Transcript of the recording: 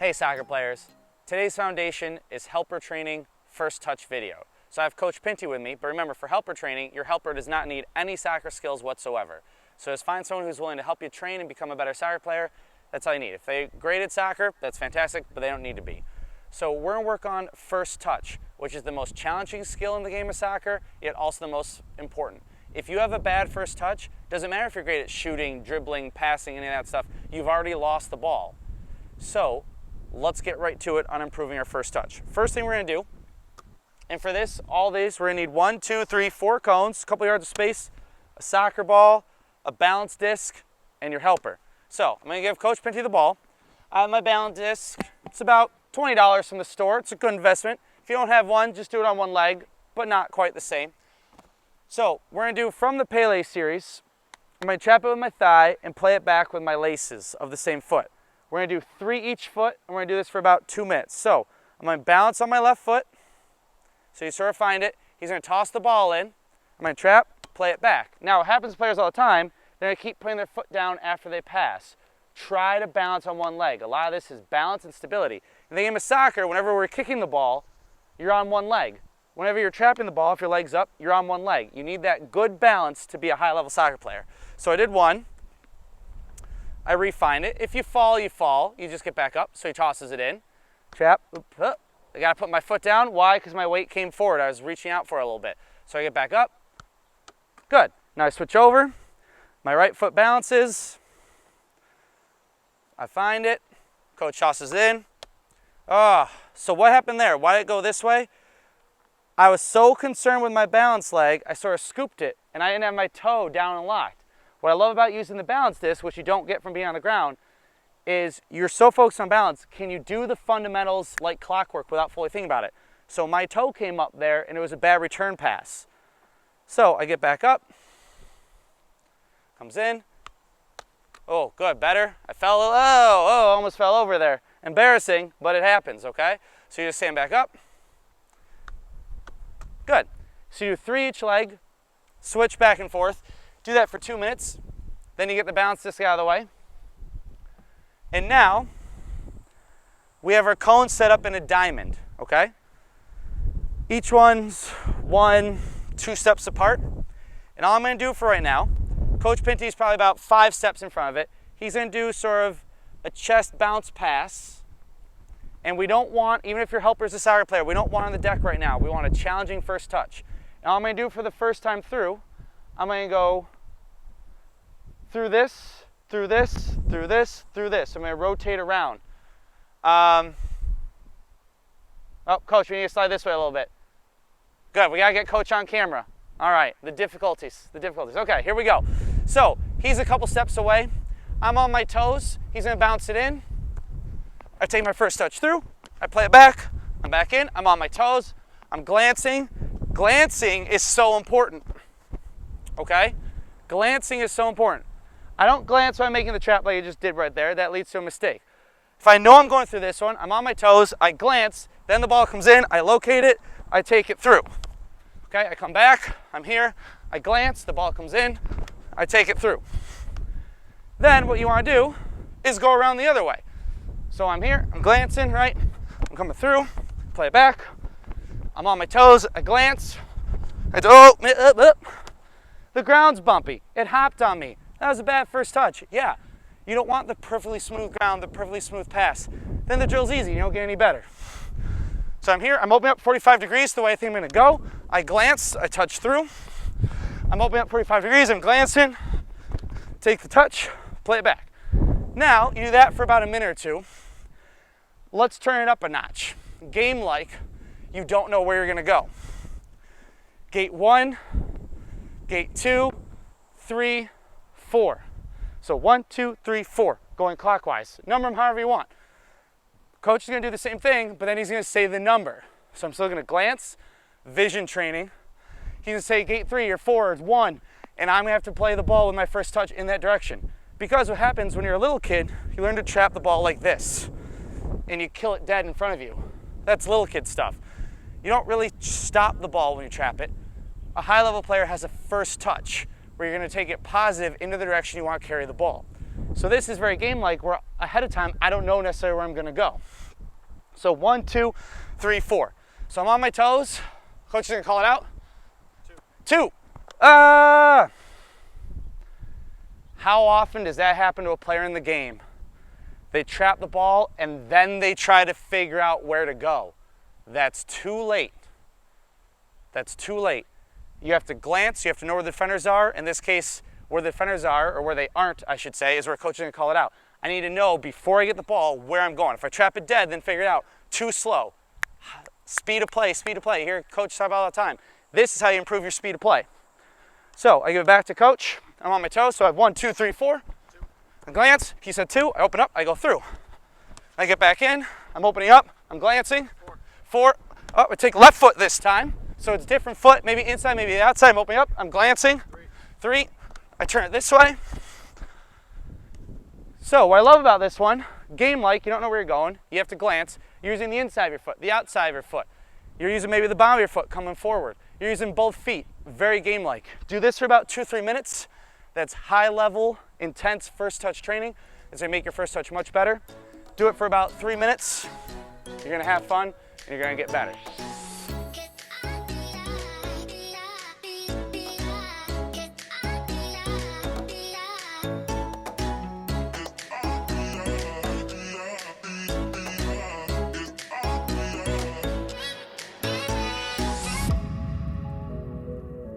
Hey soccer players, today's foundation is helper training first touch video. So I have Coach Pinty with me, but remember for helper training, your helper does not need any soccer skills whatsoever. So just find someone who's willing to help you train and become a better soccer player. That's all you need. If they're great at soccer, that's fantastic, but they don't need to be. So we're gonna work on first touch, which is the most challenging skill in the game of soccer, yet also the most important. If you have a bad first touch, doesn't matter if you're great at shooting, dribbling, passing, any of that stuff, you've already lost the ball. So let's get right to it on improving our first touch. First thing we're gonna do, and for this, all these, we're gonna need 1, 2, 3, 4 cones, a couple yards of space, a soccer ball, a balance disc, and your helper. So I'm gonna give Coach Pinty the ball. I have my balance disc. It's about $20 from the store. It's a good investment. If you don't have one, just do it on one leg, but not quite the same. So we're gonna do from the Pele series, I'm gonna trap it with my thigh and play it back with my laces of the same foot. We're gonna do 3 each foot, and we're gonna do this for about 2 minutes. So I'm gonna balance on my left foot, so you sort of find it. He's gonna toss the ball in. I'm gonna trap, play it back. Now what happens to players all the time, they're gonna keep putting their foot down after they pass. Try to balance on one leg. A lot of this is balance and stability. In the game of soccer, whenever we're kicking the ball, you're on one leg. Whenever you're trapping the ball, if your leg's up, you're on one leg. You need that good balance to be a high-level soccer player. So I did one. I refined it. If you fall, you fall. You just get back up. So he tosses it in. Trap. I got to put my foot down. Why? Because my weight came forward. I was reaching out for it a little bit. So I get back up. Good. Now I switch over. My right foot balances. I find it. Coach tosses it in. So what happened there? Why did it go this way? I was so concerned with my balance leg, I sort of scooped it, and I didn't have my toe down and locked. What I love about using the balance disc, which you don't get from being on the ground, is you're so focused on balance, can you do the fundamentals like clockwork without fully thinking about it? So my toe came up there, and it was a bad return pass. So I get back up, comes in. Oh, good, better. I fell, almost fell over there. Embarrassing, but it happens, okay? So you just stand back up. Good. So you do 3 each leg, switch back and forth. Do that for 2 minutes. Then you get the balance disc out of the way. And now, we have our cones set up in a diamond, okay? Each one's 1, 2 steps apart. And all I'm gonna do for right now, Coach Pinty is probably about 5 steps in front of it. He's gonna do sort of a chest bounce pass. And we don't want, even if your helper is a soccer player, we don't want on the deck right now. We want a challenging first touch. And all I'm gonna do for the first time through, I'm gonna go through this, through this, through this, through this. I'm gonna rotate around. Oh, Coach, we need to slide this way a little bit. Good, we gotta get Coach on camera. All right, the difficulties. Okay, here we go. So, he's a couple steps away. I'm on my toes. He's gonna bounce it in. I take my first touch through, I play it back, I'm back in, I'm on my toes, I'm glancing. Glancing is so important, okay? Glancing is so important. I don't glance when I'm making the trap like I just did right there. That leads to a mistake. If I know I'm going through this one, I'm on my toes, I glance, then the ball comes in, I locate it, I take it through. Okay, I come back, I'm here, I glance, the ball comes in, I take it through. Then what you want to do is go around the other way. So I'm here, I'm glancing, right? I'm coming through, play it back. I'm on my toes, I glance. The ground's bumpy. It hopped on me. That was a bad first touch. Yeah, you don't want the perfectly smooth ground, the perfectly smooth pass. Then the drill's easy, you don't get any better. So I'm here, I'm opening up 45 degrees the way I think I'm gonna go. I glance, I touch through. I'm opening up 45 degrees, I'm glancing, take the touch, play it back. Now, you do that for about a minute or 2. Let's turn it up a notch. Game-like, you don't know where you're gonna go. Gate 1, gate 2, 3, 4. So 1, 2, 3, 4, going clockwise. Number them however you want. Coach is gonna do the same thing, but then he's gonna say the number. So I'm still gonna glance, vision training. He's gonna say gate 3 or 4 or 1, and I'm gonna have to play the ball with my first touch in that direction. Because what happens when you're a little kid, you learn to trap the ball like this, and you kill it dead in front of you. That's little kid stuff. You don't really stop the ball when you trap it. A high-level player has a first touch, where you're gonna take it positive into the direction you want to carry the ball. So this is very game-like, where ahead of time, I don't know necessarily where I'm gonna go. So 1, 2, 3, 4. So I'm on my toes. Coach is gonna call it out. 2. How often does that happen to a player in the game? They trap the ball and then they try to figure out where to go. That's too late. That's too late. You have to glance, you have to know where the defenders are. In this case, where the defenders are, or where they aren't, I should say, is where coach is gonna call it out. I need to know before I get the ball where I'm going. If I trap it dead, then figure it out. Too slow. Speed of play, speed of play. You hear coach talk about all the time. This is how you improve your speed of play. So I give it back to coach. I'm on my toes, so I have 1, 2, 3, 4. I glance, he said 2, I open up, I go through. I get back in, I'm opening up, I'm glancing. 4, oh, I take left foot this time. So it's different foot, maybe inside, maybe outside. I'm opening up, I'm glancing. 3, I turn it this way. So what I love about this one, game-like, you don't know where you're going, you have to glance. You're using the inside of your foot, the outside of your foot. You're using maybe the bottom of your foot coming forward. You're using both feet, very game-like. Do this for about 2-3 minutes. That's high-level, intense first touch training. It's gonna make your first touch much better. Do it for about 3 minutes. You're gonna have fun, and you're gonna get better.